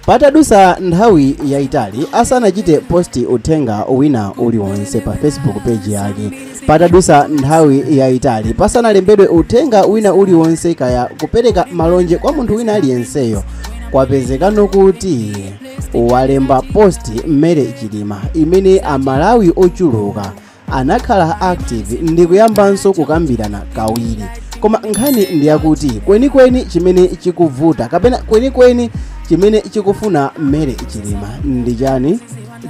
Patadusa nthawi yaitali asanachite posti uthenga wina uliwonse pa Facebook page yake. Patadusa nthawi yaitali pasanalembedwe uthenga wina uliwonse kaya kupereka malonje kwa munthu wina aliyenseyo, kwapezekano kuti walemba posti Mary Chilima imene amalawi ochuluka anakhala active ndi kuyambanso kukambirana kawiri. Koma nkhani ndi yakuti kwenikweni chimene chikuvuta kapena kwenikweni chimene chikufuna Mary Chilima ndi chani?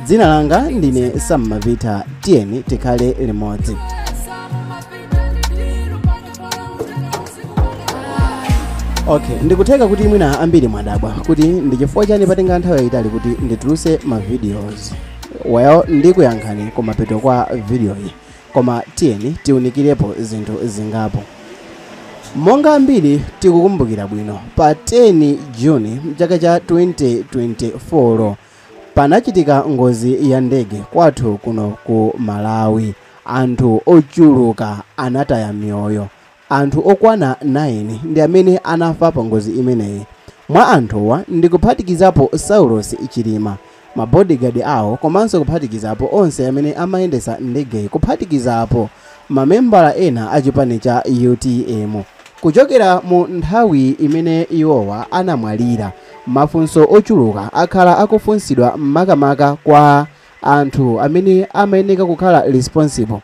Dzina langa ndine Sam Mavita, tiyeni tikhale limodzi. Okay, ndikutheka kuti mwina ambiri mwadabwa kuti ndi chifukwa chani patenga nthawi yayitali kuti ndituluse ma videos. Well, ndikuyankhani kumapeto kwa video iyi, koma tiyeni tiunikirepo zinthu zingapo. Monga ambiri tikukumbukira bwino, pa 10 Juni mchaka cha 2024 panachitika ngozi ya ndege kwathu kuno ku Malawi. Anthu ochuluka anataya mioyo. Anthu okwana 9 ndi amene anafa pa ngozi imeneyi. Mwa anthuwa ndikuphatikizapo Saulos Chilima, mabodyguard awo, komanso kuphatikizapo onse amene amayendesa ndege, kuphatikizapo mamembala ena a chipani cha UTM. Kuchokera mu nthawi imene iwowa anamwalira, mafunso ochuluka akhala akufunsidwa makamaka kwa anthu amene amayeneka kukhala responsible.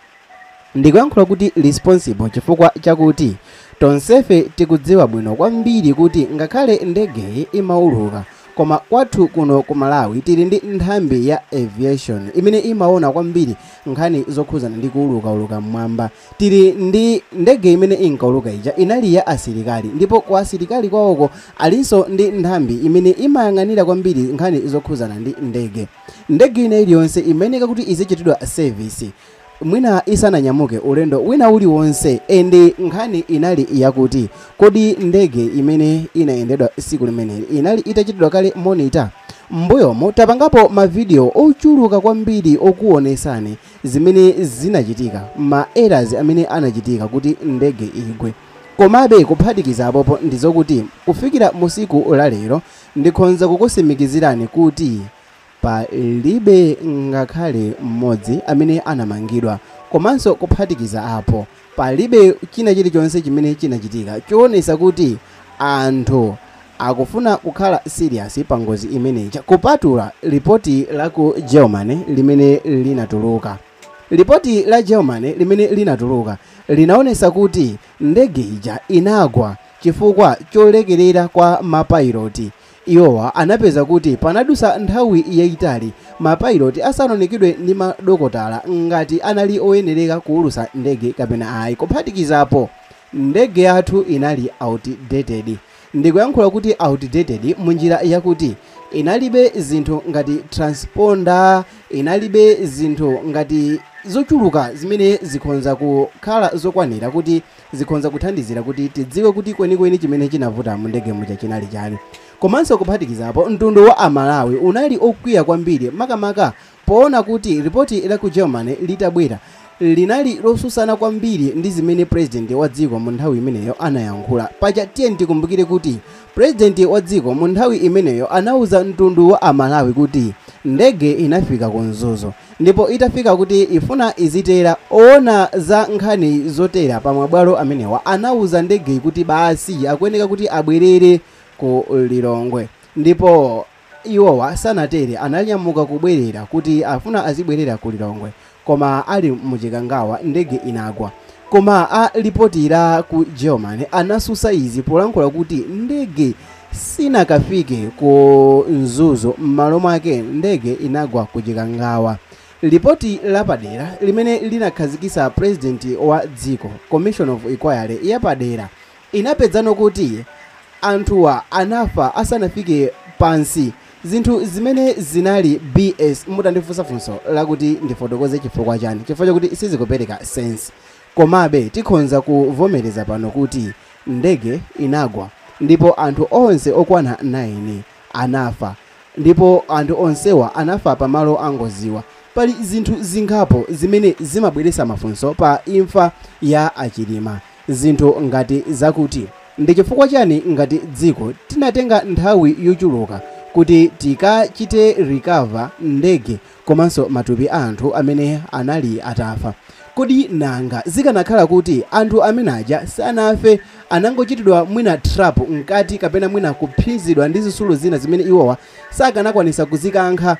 Ndikuyankhula kuti responsible chifukwa chakuti tonsefe tikudziwa bwino kwambiri kuti ngakhale ndege imauluka, koma kwathu kuno ku Malawi tili ndi nthambi ya aviation imene imaona kwambiri nkhani zokhuzana ndi kuuluka mmwamba. Tili ndi ndege imene inkauluka ija inali ya asilikali, ndipo kwa asilikali kwawoko alinso ndi nthambi imene imayang'anira kwambiri nkhani zokhuzana ndi ndege. Ndege ina iliyonse imayeneka kuti izichitidwa service mwina isananyamuke ulendo wina uliwonse. Ende nkhani inali yakuti kodi ndege imene inayendedwa siku limeneli inali itachitidwa kale monitor. Mbuyomo tapangapo ma video ochuluka kwambiri okuonesani zimene zinachitika, ma errors amene anachitika kuti ndege igwe. Komabe kuphatikizapo ndizokuti kufikira musiku la lero ndikhonza kukusimikizirani kuti palibe ngakhale mmodzi amene anamangidwa, komanso kuphatikiza apo palibe china chilichonse chimene chinachitika choonesa kuti anthu akufuna kukhala serious pa ngozi imeneyi, kupatula ripoti la ku Germany limene linatuluka. Ripoti la Germany limene linatuluka linaonesa kuti ndege ija inagwa chifukwa cholekerera kwa mapiloti. Iwowa anapeza kuti panadusa nthawi yayitali mapiloti asanonekedwe ndi madokotala ngati anali oyenereka kuulusa ndege kapena ayi. Kuphatikizapo ndege yathu inali outdated. Ndikuyankhula kuti outdated munjira yakuti inalibe zinthu ngati transponder, inalibe zinthu ngati zochuluka zimene zikhonza kukhala zokwanira kuti zikhonza kuthandizira kuti tidziwe kuti kwenikweni chimene chinavuta mu ndege muja chinali chani. Komanso kuphatikizapo mtundu wa Amalawi unali okwiya kwambiri makamaka poona kuti ripoti la ku Germany litabwera linali losusana kwambiri ndi zimene president wa dziko mu nthawi imeneyo anayankhula. Pacha tiyeni tikumbukire kuti president wa dziko mu nthawi imeneyo anauza mtundu wa Amalawi kuti ndege inafika ku Nzuzu, ndipo itafika kuti ifuna izitera oona za nkhani zotera pa mabwalo amenewa anauza ndege kuti basi akuyeneka kuti abwerere ku Lilongwe. Ndipo iwowa sanatere, ananyamuka kubwerera kuti afuna azibwerera ku Lilongwe, koma ali muchikangawa ndege inagwa. Koma a ripoti la ku Germany anasusa izi polankhula kuti ndege sinakafike ku Nzuzu, m'malo mwake ndege inagwa ku chikangawa. Ripoti lapadera limene linakhazikisa president wa dziko, Commission of Inquiry yapadera, inapezano kuti anthuwa anafa asanafike pansi. Zinthu zimene zinali BS mutandifunsa funso lakuti ndifotokoze chifukwa chani, chifukwa chakuti sizikupereka sense. Komabe tikhonza kuvomereza pano kuti ndege inagwa ndipo anthu onse okwana 9 anafa, ndipo anthu onsewa anafa pamalo angoziwa. Pali zinthu zingapo zimene zimabweresa mafunso pa imfa ya Achilima. Zinthu ngati zakuti ndi chifukwa chani ngati dziko tinatenga nthawi yochuluka kuti tikachite recover ndege komanso matupi a anthu amene anali atafa. Kodi nanga zikanakhala kuti anthu amene aja sanafe, anangochitidwa mwina trap mkati kapena mwina kuphizidwa ndi zisulu zina zimene iwowa sakanakwanisa kuzikankha,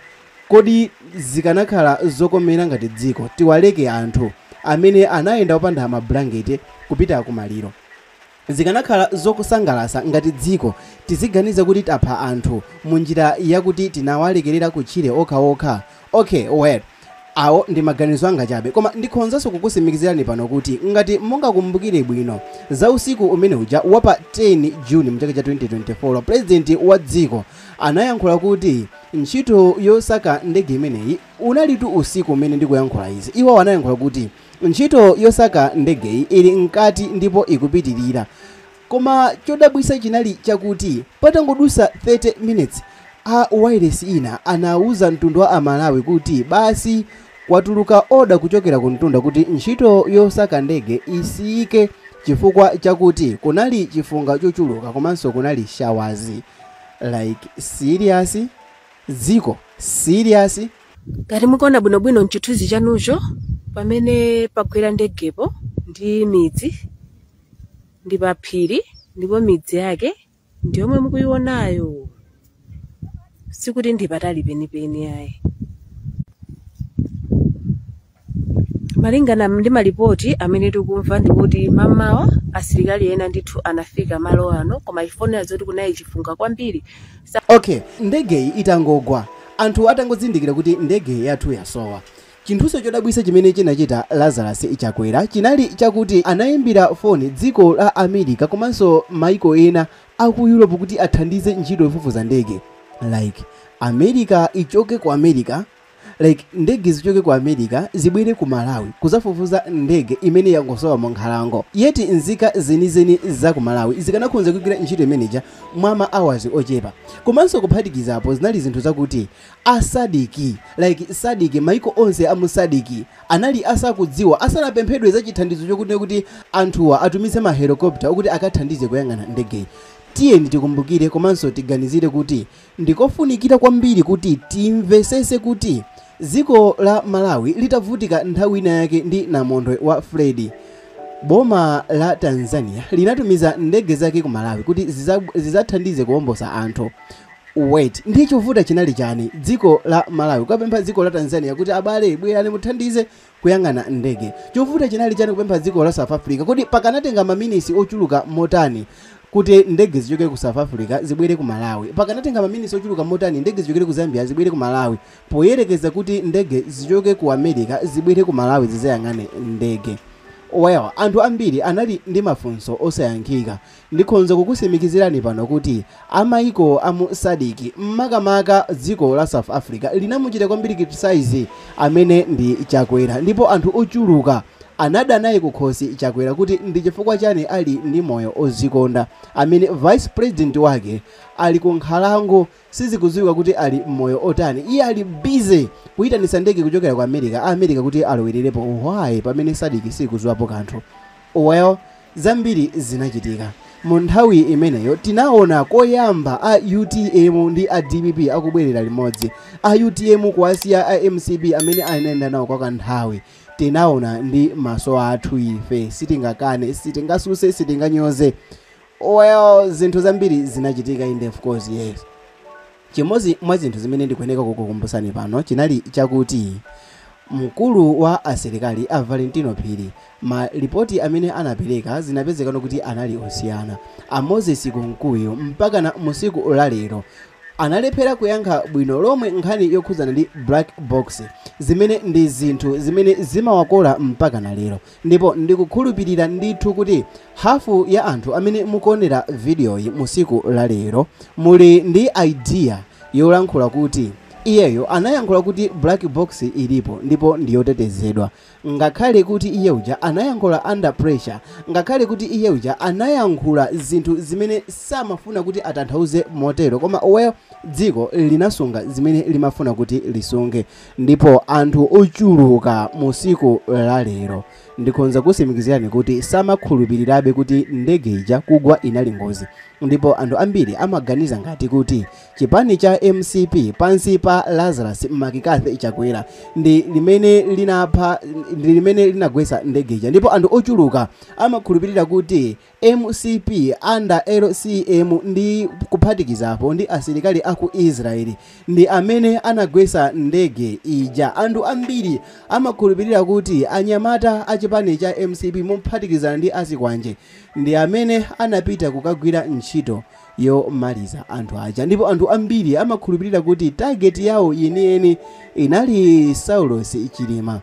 kodi zikanakhala zokomera ngati dziko tiwaleke anthu amene anayenda opanda mablanketi kupita kumaliro? Zikanakhala zokusangalatsa ngati dziko tiziganiza kuti tapha anthu munjira yakuti tinawalekerera kutchire okhaokha? Okay, well, awo ndi maganizo anga chabe, koma ndikhonzanso kukusimikizirani pano kuti ngati mungakumbukire bwino za usiku umene uja wapa 10 Juni mchaka cha 2024, president wa dziko anayankhula kuti ntchito yosaka ndege imeneyi unalitu usiku umene ndikuyankhula izi. Iwo anayankhula kuti ntchito yosaka ndegeyi ili mkati ndipo ikupitirira. Koma chodabwisa chinali chakuti patangodusa 30 minutes a wireless ina anauza mtundu wa Amalawi kuti basi kwatuluka oda kuchokera ku mtunda kuti ntchito yosaka ndege isiyike chifukwa chakuti kunali chifunga chochuluka komanso kunali showers. Like serious? Dziko serious? Ngati mukuona bwinobwino mchithunzi chanucho pamene pagwera ndegepo ndi midzi ndi paphiri ndipo midzi yake ndi yomwe mukuyionayo, sikuti ndi patali penipeni ayi. Malingana ndi malipoti amene tikumva ndikuti mamawa asilikali ena ndithu anafika malo ano, koma ifonera zoti kunayi chifunga kwambiri. Okay, ndegeyi itangogwa anthu atangozindikira kuti ndege yathu yasowa. Chinthuso chodabwisa chimene chinachita Lazarus Chakwera chinali chakuti anayimbira foni dziko la America komanso maiko ena aku Europe kuti athandize ntchito yofufuza ndege. Like America ichoke ku America, like ndege zichoke ku America zibwere ku Malawi kuzafufuza ndege imene yangosowa mu nkhalango. Yeti nzika zenizeni za ku Malawi zikanakhonza kugwira ntchito imeneja mwa ma hours ochepa. Komanso kuphatikizapo zinali zinthu zakuti asadiki, like sadiki maiko onse amu sadiki anali asakudziwa asanapemphedwe za chithandizo chokuti kuti anthuwa atumize ma helicopter kuti akathandize kuyang'ana ndegeyi. Tiyeni tikumbukire komanso tiganizire kuti ndikofunikira kwambiri kuti timvesese kuti dziko la Malawi litavutika nthawi ina yake ndi namondwe wa Freddy, boma la Tanzania linatumiza ndege zake ku Malawi kuti zizathandize kuwombosa anthu. Wait, ndi chovuta chinali chani? Dziko la Malawi kupempha dziko la Tanzania kuti abale bwerani muthandize kuyang'ana ndege. Chovuta chinali chani kupempha dziko la South Africa kuti pakanatenga maminisi ochuluka motani kuti ndege zichoke ku South Africa zibwere ku Malawi, pakanatenga maminisi ochuluka motani ndege zichoke ku Zambia zibwere ku Malawi, poyerekeza kuti ndege zichoke ku America zibwere ku Malawi zizayang'ane ndege. Well, anthu ambiri anali ndi mafunso osayankhika. Ndikhonza kukusimikizirani pano kuti amaiko amu sadiki makamaka dziko la South Africa linamuchita kwambiri criticize amene ndi Chakwera, ndipo anthu ochuluka anada naye kukhosi Chakwera kuti ndi chifukwa chani ali ndi moyo ozikonda amene vice president wake ali ku nkhalango sizikudziwika kuti ali moyo otani. Iye ali busy kuyitanisa ndege kuchokera ku America kuti alowererepo. Why pamene sadiki sikudziwapo kanthu? Well, zambiri zinachitika mu nthawi imeneyo. Tinaona koyamba a UTM ndi a DPP akubwerera limodzi, a UTM kuwasiya a MCB amene anayenda nawo kwa kanthawi. Tinaona ndi maso athu ife, sitingakane, sitingasuse, sitinganyoze. Well, zinthu zambiri zinachitika inde of course, yes. Chimozi mwa zinthu zimene ndikuyeneka kukukumbusani pano chinali chakuti mkulu wa asilikali a Valentino Phiri malipoti amene anapereka zinapezeka kuti anali osiyana. A Moses Kunkuyo mpaka na musiku lalero analephera kuyankha bwino lomwe nkhani yokhuzana ndi black box zimene ndi zinthu zimene zimawakola mpaka na lero. Ndipo ndikukhulupirira ndithu kuti hafu ya anthu amene mukuonera video yi musiku lalero muli ndi idea yolankhula kuti iyeyo anayankhula kuti black box ilipo ndipo ndiyotetezedwa, ngakhale kuti iye uja anayankhula under pressure, ngakhale kuti iye uja anayankhula zinthu zimene samafuna kuti atanthauze motero, koma oweyo dziko linasunga zimene limafuna kuti lisunge. Ndipo anthu ochuluka musiku la lero ndikonza kusimikizirani kuti samakhulupirirabe kuti ndege ija kugwa inali ngozi. Ndipo anthu ambiri amaganiza ngati kuti chipani cha MCP pansi pa Lazarus Makikathe Chakwera ndi limene linagwetsa ndege ija. Ndipo anthu ochuluka amakhulupirira kuti MCP under LCM ndi kuphatikizapo ndi asilikali aku Israeli ndi amene anagwetsa ndege ija. Anthu ambiri amakhulupirira kuti anyamata a chipani cha MCP mophatikizana ndi asikwanje ndi amene anapita kukagwira ntchito yomaliza anthu aja. Ndipo anthu ambiri amakhulupirira kuti target yawo yeniyeni inali Saulos Chilima.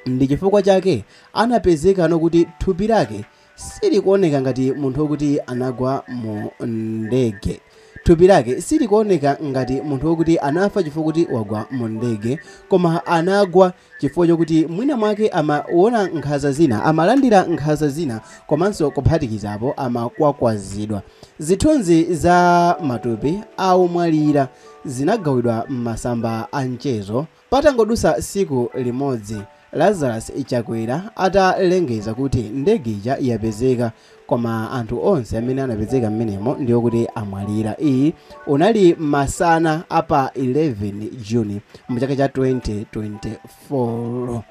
Ndi chifukwa chake anapezeka kuti thupi lake silikuoneka ngati munthu wokuti anagwa mu ndege. Thupi lake silikuoneka ngati munthu wokuti anafa chifukwa kuti wagwa mu ndege, koma anagwa chifukwa chokuti mwina mwake amaona nkhanza zina, amalandira nkhanza zina, komanso kuphatikizapo amakwakwazidwa. Zithunzi za matupi aumwalira zinagawidwa m'masamba a mchezo. Patangodusa siku limodzi Lazarus Chakwera atalengeza kuti ndege ija yapezeka, koma anthu onse amene anapezeka mmenemo ndiyo kuti amwalira. Iyi unali masana apa 11 Juni mchaka cha 2024.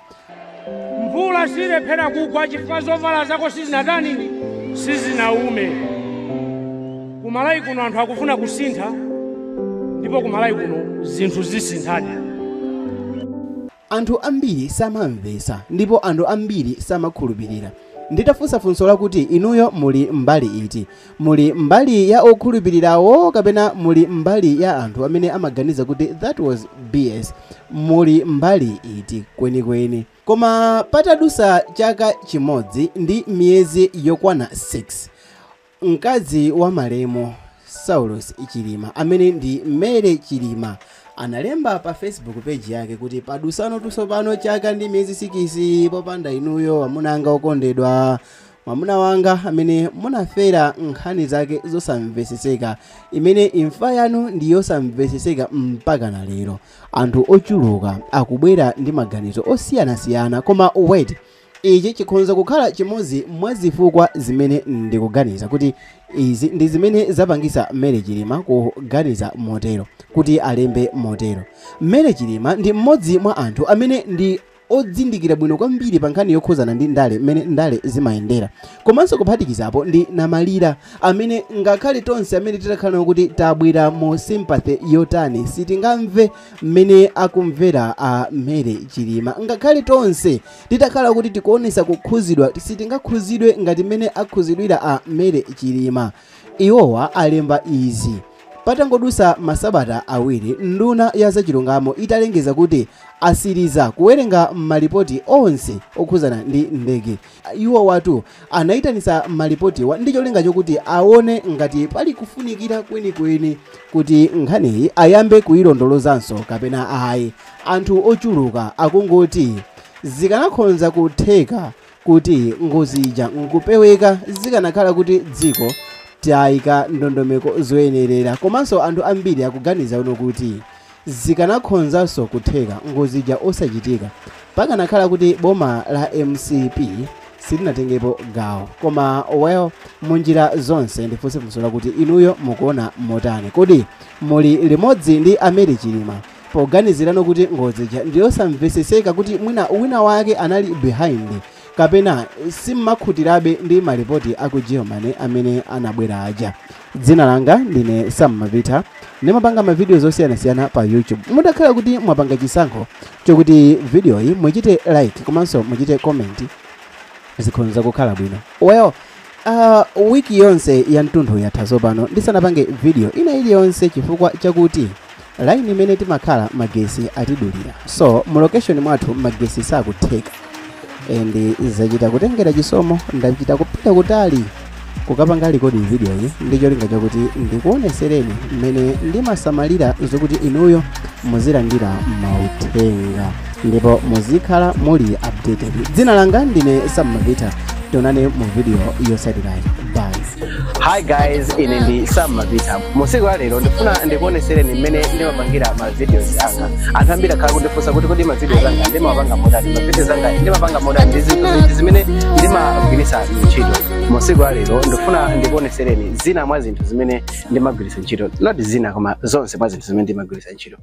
Mvula silephera kugwa chifukwa zovala zako sizinatani sizinaume. Kumalawi kuno anthu akufuna kusintha, ndipo kumalawi kuno zinthu zisinthadi. Anthu ambiri samamvesa ndipo anthu ambiri samakhulupirira. Nditafunsa funso lakuti inuyo muli mbali iti? Muli mbali ya okhulupirirawo kapena muli mbali ya anthu amene amaganiza kuti that was BS? Muli mbali iti kwenikweni? Koma patadusa chaka chimodzi ndi miyezi yokwana 6, mkazi wa malemo Saulos Chilima amene ndi Mere Chilima analemba pa Facebook page yake kuti padusano tusopano chaka ndi miyezi 6 popanda inuyo amuna anga okondedwa, mwamuna wanga amene munafera nkhani zake zosamveseseka, imene imfa yanu ndi yosamveseseka mpaka na lero. Anthu ochuluka akubwera ndi maganizo osiyanasiyana, koma wait, ichi chikhoza kukhala chimodzi mwa zifukwa zimene ndikuganiza kuti izi ndi zimene zapangisa Mere Chilima kuganiza motero, kuti alembe motero. Mere Chilima ndi mmodzi mwa anthu amene ndi odzindikira bwino kwambiri pa nkhani yokhuzana ndi ndale mmene ndale zimayendera, komanso kuphatikizapo ndi Namalira amene ngakhale tonse amene titakhala kuti tabwera mu sympathy yotani sitingamve mmene akumvera a Mere Chilima. Ngakhale tonse titakhala kuti tikuonesa kukhuzidwa sitingakhuzidwe ngati mmene akhuzidwira a Mere Chilima. Iwowa alemba izi patangodusa masabata awiri nduna ya zachilungamo italengeza kuti asiriza kuwerenga malipoti onse okhuzana ndi ndege. Iwo watu anaitanisa malipoti wa ndi cholinga chokuti aone ngati pali kufunikira kwenikweni kuti nkhaniyi ayambe kuyilondolozanso kapena ayi. Anthu ochuluka akungoti zikanakhonza kutheka kuti ngozi ija nkupeweka zikanakhala kuti dziko tayika ndondomeko zoyenerera, komanso anthu ambiri akuganiza uno kuti zikanakhonzanso kutheka ngozi ija osachitika pakanakhala kuti boma la MCP silinatengepo gawo. Koma well, munjira zonse ndifunse funso lakuti inuyo mukuona motani? Kodi muli limodzi ndi a Mere Chilima poganizirano kuti ngozi ija ndiyosamveseseka kuti mwina wina wake anali behind, kapena simmakhutirabe ndi malipoti aku Germany amene anabwera aja? Dzina langa ndine Sam Mavita, ndimapanga mavideo zosiyanasiyana pa YouTube. Mudakhala kuti mwapanga chisankho chokuti video iyi muchite like komanso muchite comment, zikhonza kukhala bwino. Well, wiki yonse ya mtunthu yathazo pano ndisanapange video ina iliyonse chifukwa chakuti line imene timakhala magesi atidulira, so mu location mwathu magesi sakutheka, and zachita kutengera chisomo ndachita kupita kutali kukapanga likodi video iyi ndi cholinga chakuti ndikuonesereni mmene ndimasamalira zokuti inuyo muzilandira mauthenga ndipo muzikhala muli updated. Dzina langa ndine Sam Mavita. Tionane mu video yotsatira. Bye. Hi guys, ine ndi Sam Mavita. Musiku wa lero ndifuna ndikuonesereni mmene ndimapangira ma videos anga. Anthu ambiri akhala kundifunsa kuti kodi ma videos anga ndimapanga modani, ma videos anga ndimapanga modani, ndi zimene ndimagwiritsa ntchito. Musiku wa lero ndifuna ndikuonesereni zina mwa zinthu zimene ndimagwiritsa ntchito. Not zina koma zonse mwa zinthu zimene ndimagwiritsa ntchito.